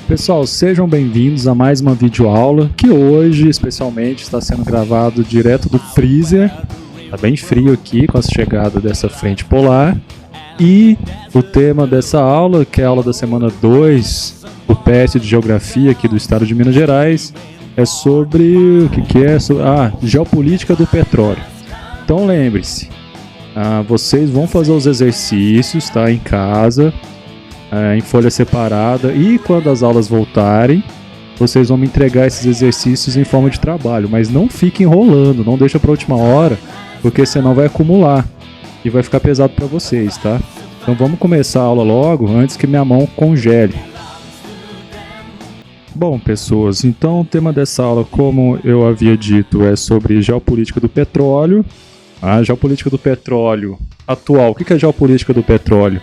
Pessoal, sejam bem-vindos a mais uma videoaula que hoje, especialmente, está sendo gravado direto do freezer. Tá bem frio aqui com a chegada dessa frente polar. E o tema dessa aula, que é a aula da semana 2 do teste de geografia aqui do estado de Minas Gerais, é sobre o que é? Geopolítica do petróleo. Então lembre-se, vocês vão fazer os exercícios, tá, em casa, em folha separada, e quando as aulas voltarem, vocês vão me entregar esses exercícios em forma de trabalho, mas não fiquem enrolando, não deixa para a última hora, porque senão vai acumular e vai ficar pesado para vocês, tá? Então vamos começar a aula logo, antes que minha mão congele. Bom, pessoas, então o tema dessa aula, como eu havia dito, é sobre geopolítica do petróleo. A geopolítica do petróleo atual. O que é a geopolítica do petróleo?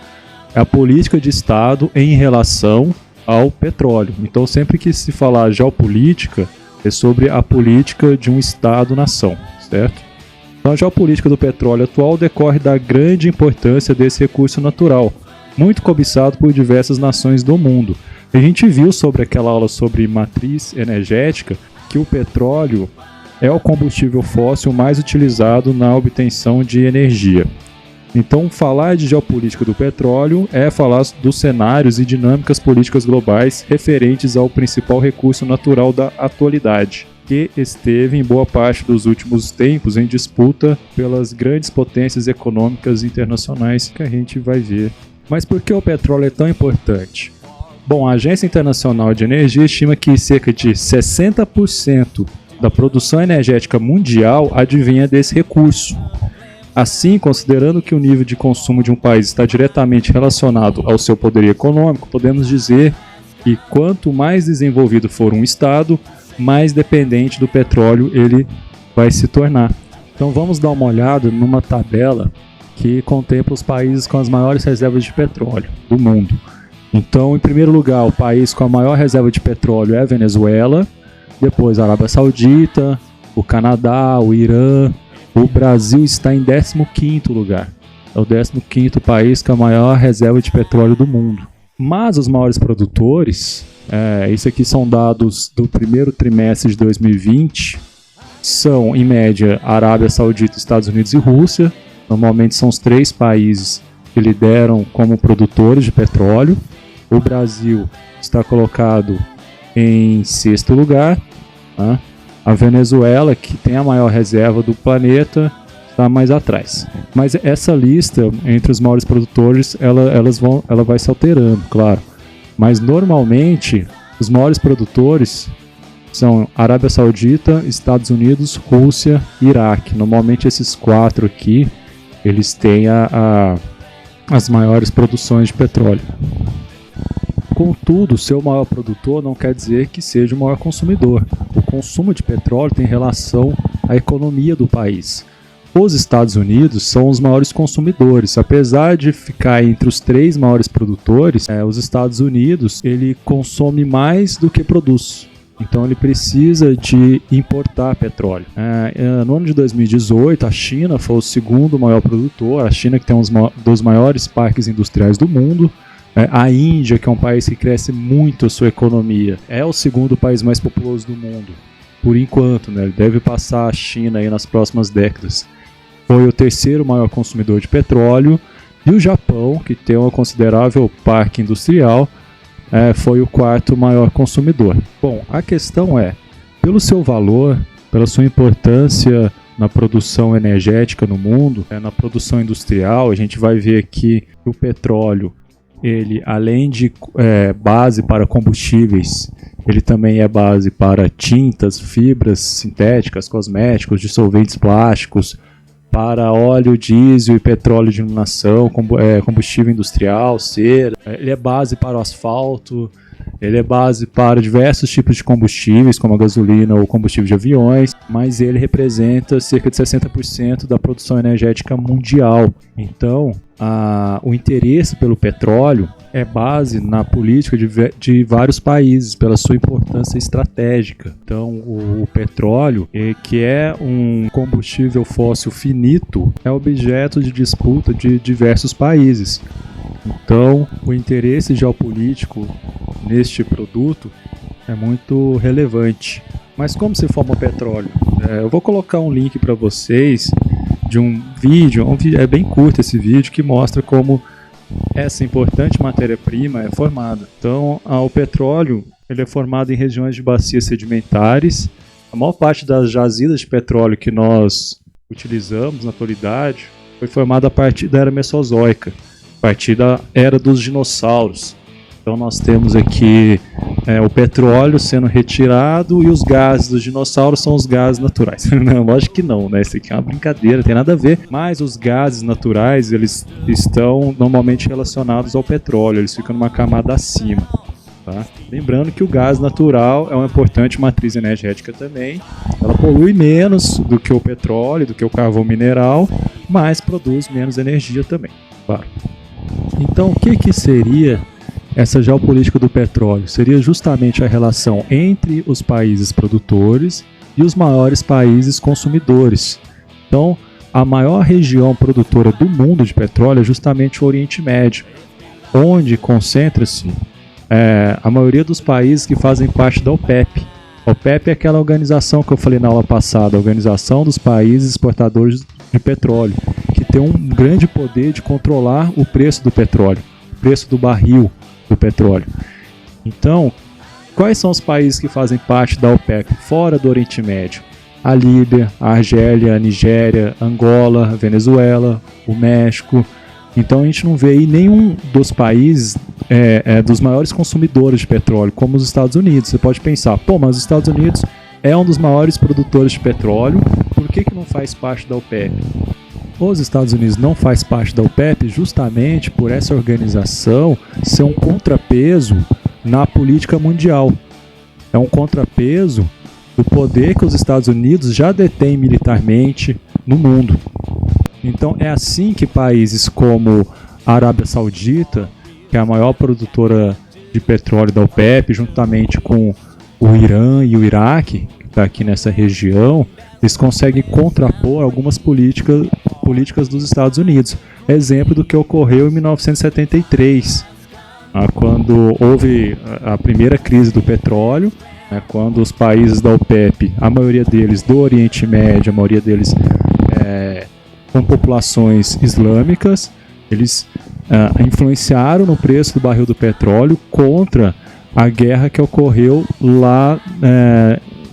É a política de Estado em relação ao petróleo. Então, sempre que se falar geopolítica, é sobre a política de um Estado-nação, certo? Então, a geopolítica do petróleo atual decorre da grande importância desse recurso natural, muito cobiçado por diversas nações do mundo. A gente viu sobre aquela aula sobre matriz energética que o petróleo é o combustível fóssil mais utilizado na obtenção de energia. Então, falar de geopolítica do petróleo é falar dos cenários e dinâmicas políticas globais referentes ao principal recurso natural da atualidade, que esteve em boa parte dos últimos tempos em disputa pelas grandes potências econômicas internacionais que a gente vai ver. Mas por que o petróleo é tão importante? Bom, a Agência Internacional de Energia estima que cerca de 60% da produção energética mundial advinha desse recurso. Assim, considerando que o nível de consumo de um país está diretamente relacionado ao seu poder econômico, podemos dizer que quanto mais desenvolvido for um estado, mais dependente do petróleo ele vai se tornar. Então vamos dar uma olhada numa tabela que contempla os países com as maiores reservas de petróleo do mundo. Então, em primeiro lugar, o país com a maior reserva de petróleo é a Venezuela, depois a Arábia Saudita, o Canadá, o Irã. O Brasil está em 15º lugar. É o 15º país com a maior reserva de petróleo do mundo. Mas os maiores produtores, isso aqui são dados do primeiro trimestre de 2020, são, em média, Arábia Saudita, Estados Unidos e Rússia. Normalmente são os 3 países que lideram como produtores de petróleo. O Brasil está colocado em 6º lugar, tá? A Venezuela, que tem a maior reserva do planeta, está mais atrás. Mas essa lista, entre os maiores produtores, ela vai se alterando, claro. Mas normalmente, os maiores produtores são Arábia Saudita, Estados Unidos, Rússia e Iraque. Normalmente esses 4 aqui, eles têm as maiores produções de petróleo. Contudo, ser o maior produtor não quer dizer que seja o maior consumidor. O consumo de petróleo tem relação à economia do país. Os Estados Unidos são os maiores consumidores. Apesar de ficar entre os 3 maiores produtores, os Estados Unidos ele consome mais do que produz. Então ele precisa de importar petróleo. No ano de 2018, a China foi o 2º maior produtor. A China, que tem um dos maiores parques industriais do mundo. A Índia, que é um país que cresce muito a sua economia, é o 2º país mais populoso do mundo, por enquanto, né? Ele deve passar a China aí nas próximas décadas. Foi o 3º maior consumidor de petróleo, e o Japão, que tem um considerável parque industrial, foi o 4º maior consumidor. Bom, a questão é, pelo seu valor, pela sua importância na produção energética no mundo, na produção industrial, a gente vai ver aqui que o petróleo, ele, além de base para combustíveis, ele também é base para tintas, fibras sintéticas, cosméticos, dissolventes plásticos, para óleo, diesel e petróleo de iluminação, combustível industrial, cera. Ele é base para o asfalto, ele é base para diversos tipos de combustíveis, como a gasolina ou combustível de aviões, mas ele representa cerca de 60% da produção energética mundial. Então, o interesse pelo petróleo é base na política de vários países, pela sua importância estratégica. Então, o petróleo, que é um combustível fóssil finito, é objeto de disputa de diversos países. Então, o interesse geopolítico neste produto é muito relevante. Mas como se forma o petróleo? Eu vou colocar um link para vocês de um vídeo, é bem curto esse vídeo, que mostra como essa importante matéria-prima é formada. Então, o petróleo ele é formado em regiões de bacias sedimentares. A maior parte das jazidas de petróleo que nós utilizamos na atualidade foi formada a partir da era Mesozoica, a partir da era dos dinossauros. Então nós temos aqui o petróleo sendo retirado e os gases dos dinossauros são os gases naturais. Não, lógico que não, né? Isso aqui é uma brincadeira, tem nada a ver. Mas os gases naturais, eles estão normalmente relacionados ao petróleo, eles ficam numa camada acima. Tá? Lembrando que o gás natural é uma importante matriz energética também. Ela polui menos do que o petróleo, do que o carvão mineral, mas produz menos energia também. Claro. Então, o que seria essa geopolítica do petróleo? Seria justamente a relação entre os países produtores e os maiores países consumidores. Então, a maior região produtora do mundo de petróleo é justamente o Oriente Médio, onde concentra-se a maioria dos países que fazem parte da OPEP. A OPEP é aquela organização que eu falei na aula passada, a Organização dos Países Exportadores de Petróleo, que tem um grande poder de controlar o preço do petróleo, o preço do barril do petróleo. Então, quais são os países que fazem parte da OPEP fora do Oriente Médio? A Líbia, a Argélia, a Nigéria, Angola, a Venezuela, o México. Então a gente não vê aí nenhum dos países dos maiores consumidores de petróleo, como os Estados Unidos. Você pode pensar, mas os Estados Unidos é um dos maiores produtores de petróleo, por que não faz parte da OPEP? Os Estados Unidos não faz parte da OPEP justamente por essa organização ser um contrapeso na política mundial. É um contrapeso do poder que os Estados Unidos já detêm militarmente no mundo. Então é assim que países como a Arábia Saudita, que é a maior produtora de petróleo da OPEP, juntamente com o Irã e o Iraque, que está aqui nessa região, eles conseguem contrapor algumas políticas dos Estados Unidos. Exemplo do que ocorreu em 1973, quando houve a primeira crise do petróleo, quando os países da OPEP, a maioria deles do Oriente Médio, a maioria deles com populações islâmicas, eles influenciaram no preço do barril do petróleo contra a guerra que ocorreu lá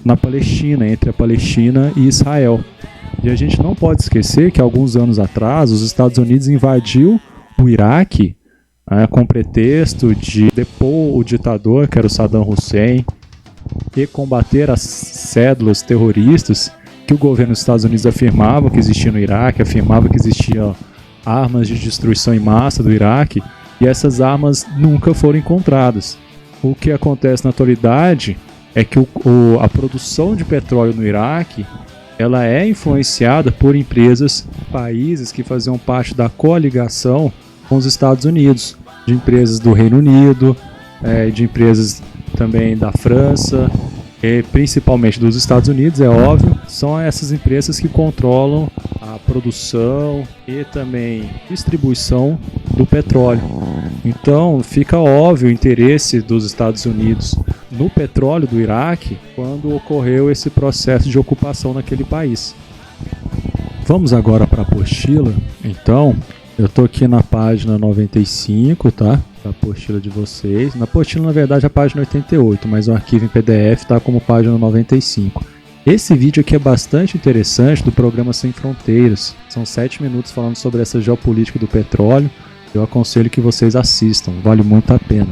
na Palestina, entre a Palestina e Israel. E a gente não pode esquecer que alguns anos atrás os Estados Unidos invadiu o Iraque com pretexto de depor o ditador, que era o Saddam Hussein, e combater as cédulas terroristas que o governo dos Estados Unidos afirmava que existia no Iraque, afirmava que existiam armas de destruição em massa do Iraque, e essas armas nunca foram encontradas. O que acontece na atualidade é que a produção de petróleo no Iraque ela é influenciada por empresas, países que faziam parte da coligação com os Estados Unidos, de empresas do Reino Unido, de empresas também da França, e principalmente dos Estados Unidos, é óbvio. São essas empresas que controlam a produção e também distribuição do petróleo. Então fica óbvio o interesse dos Estados Unidos no petróleo do Iraque quando ocorreu esse processo de ocupação naquele país. Vamos agora para a apostila. Então, eu estou aqui na página 95, tá? Da apostila de vocês. Na apostila, na verdade, é a página 88, mas o arquivo em PDF está como página 95. Esse vídeo aqui é bastante interessante do programa Sem Fronteiras. São 7 minutos falando sobre essa geopolítica do petróleo. Eu aconselho que vocês assistam, vale muito a pena.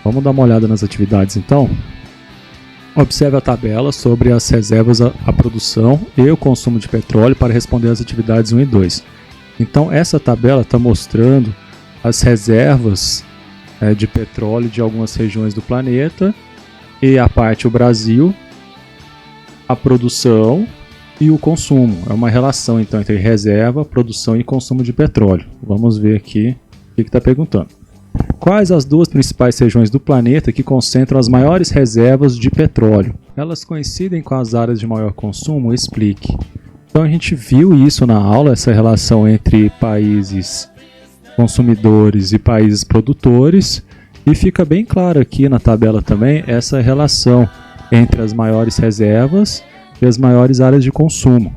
Vamos dar uma olhada nas atividades então? Observe a tabela sobre as reservas, a produção e o consumo de petróleo para responder às atividades 1 e 2. Então essa tabela está mostrando as reservas de petróleo de algumas regiões do planeta e a parte o Brasil, a produção e o consumo. É uma relação então entre reserva, produção e consumo de petróleo. Vamos ver aqui o que está perguntando. Quais as duas principais regiões do planeta que concentram as maiores reservas de petróleo? Elas coincidem com as áreas de maior consumo? Explique. Então a gente viu isso na aula, essa relação entre países consumidores e países produtores, E fica bem claro aqui na tabela também essa relação entre as maiores reservas e as maiores áreas de consumo.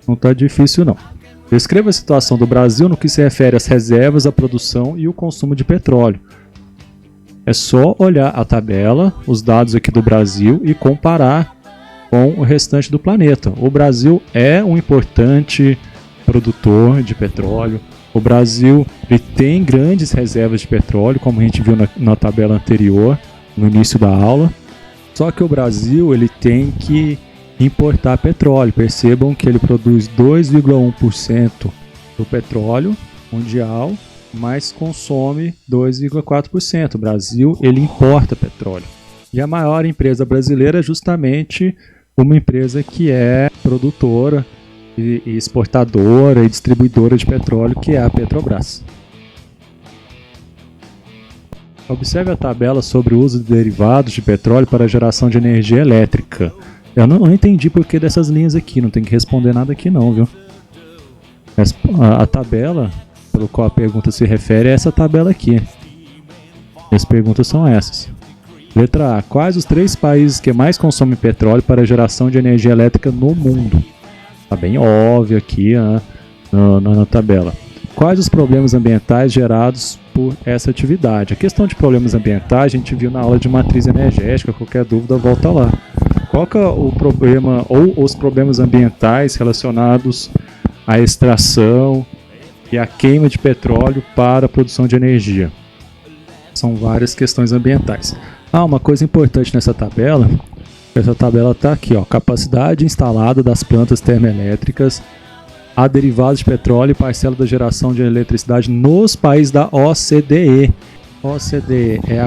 Não está difícil não. Descreva a situação do Brasil no que se refere às reservas, à produção e o consumo de petróleo. É só olhar a tabela, os dados aqui do Brasil e comparar com o restante do planeta. O Brasil é um importante produtor de petróleo. O Brasil ele tem grandes reservas de petróleo, como a gente viu na tabela anterior, no início da aula. Só que o Brasil ele tem que importar petróleo. Percebam que ele produz 2,1% do petróleo mundial, mas consome 2,4%. O Brasil ele importa petróleo. E a maior empresa brasileira é justamente uma empresa que é produtora e exportadora e distribuidora de petróleo, que é a Petrobras. Observe a tabela sobre o uso de derivados de petróleo para a geração de energia elétrica. Eu não entendi por que dessas linhas aqui, não tem que responder nada aqui não, viu? A tabela pelo qual a pergunta se refere é essa tabela aqui. As perguntas são essas. Letra A. Quais os 3 países que mais consomem petróleo para a geração de energia elétrica no mundo? Está bem óbvio aqui na tabela. Quais os problemas ambientais gerados por essa atividade? A questão de problemas ambientais a gente viu na aula de matriz energética, qualquer dúvida volta lá. Qual que é o problema ou os problemas ambientais relacionados à extração e à queima de petróleo para a produção de energia? São várias questões ambientais. Uma coisa importante nessa tabela, essa tabela está aqui, ó, capacidade instalada das plantas termoelétricas a derivados de petróleo e parcela da geração de eletricidade nos países da OCDE. OCDE é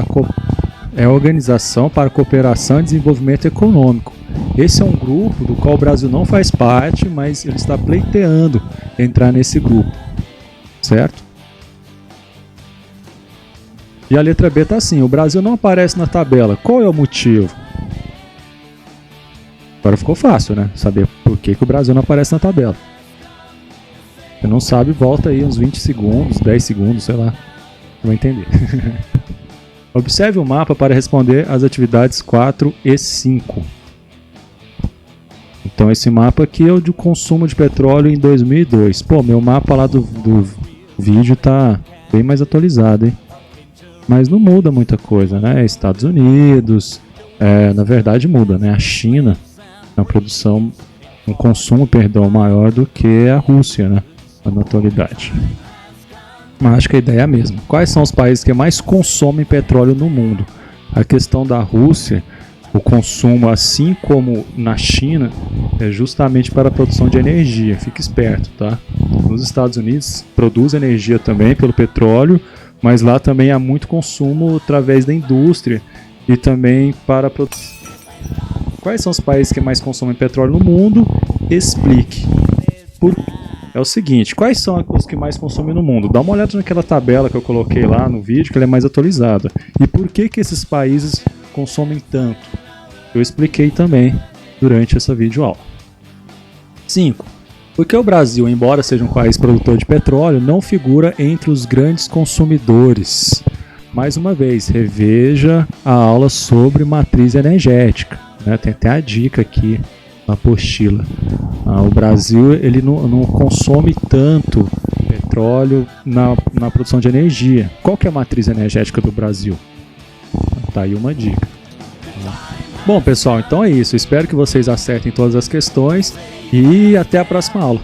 a Organização para a Cooperação e Desenvolvimento Econômico. Esse é um grupo do qual o Brasil não faz parte, mas ele está pleiteando entrar nesse grupo, certo? E a letra B está assim, o Brasil não aparece na tabela. Qual é o motivo? Agora ficou fácil, né? Saber por que o Brasil não aparece na tabela. Se não sabe, volta aí uns 20 segundos, 10 segundos, sei lá. Vai entender. Observe o mapa para responder as atividades 4 e 5. Então esse mapa aqui é o de consumo de petróleo em 2002. Pô, meu mapa lá do vídeo tá bem mais atualizado, hein? Mas não muda muita coisa, né? Estados Unidos, na verdade muda, né? A China, a produção, um consumo, maior do que a Rússia, né? Na atualidade. Mas acho que a ideia é a mesma. Quais são os países que mais consomem petróleo no mundo? A questão da Rússia, o consumo, assim como na China, é justamente para a produção de energia. Fique esperto, tá? Nos Estados Unidos produz energia também pelo petróleo, mas lá também há muito consumo através da indústria e também para a produção. Quais são os países que mais consomem petróleo no mundo? Explique. É o seguinte, quais são os que mais consomem no mundo? Dá uma olhada naquela tabela que eu coloquei lá no vídeo, que ela é mais atualizada. E por que esses países consomem tanto? Eu expliquei também durante essa videoaula. 5. Porque o Brasil, embora seja um país produtor de petróleo, não figura entre os grandes consumidores. Mais uma vez, reveja a aula sobre matriz energética, né? Tem até a dica aqui na apostila. O Brasil ele não consome tanto petróleo na produção de energia. Qual que é a matriz energética do Brasil? Tá aí uma dica. Bom, pessoal, então é isso. Espero que vocês acertem todas as questões e até a próxima aula.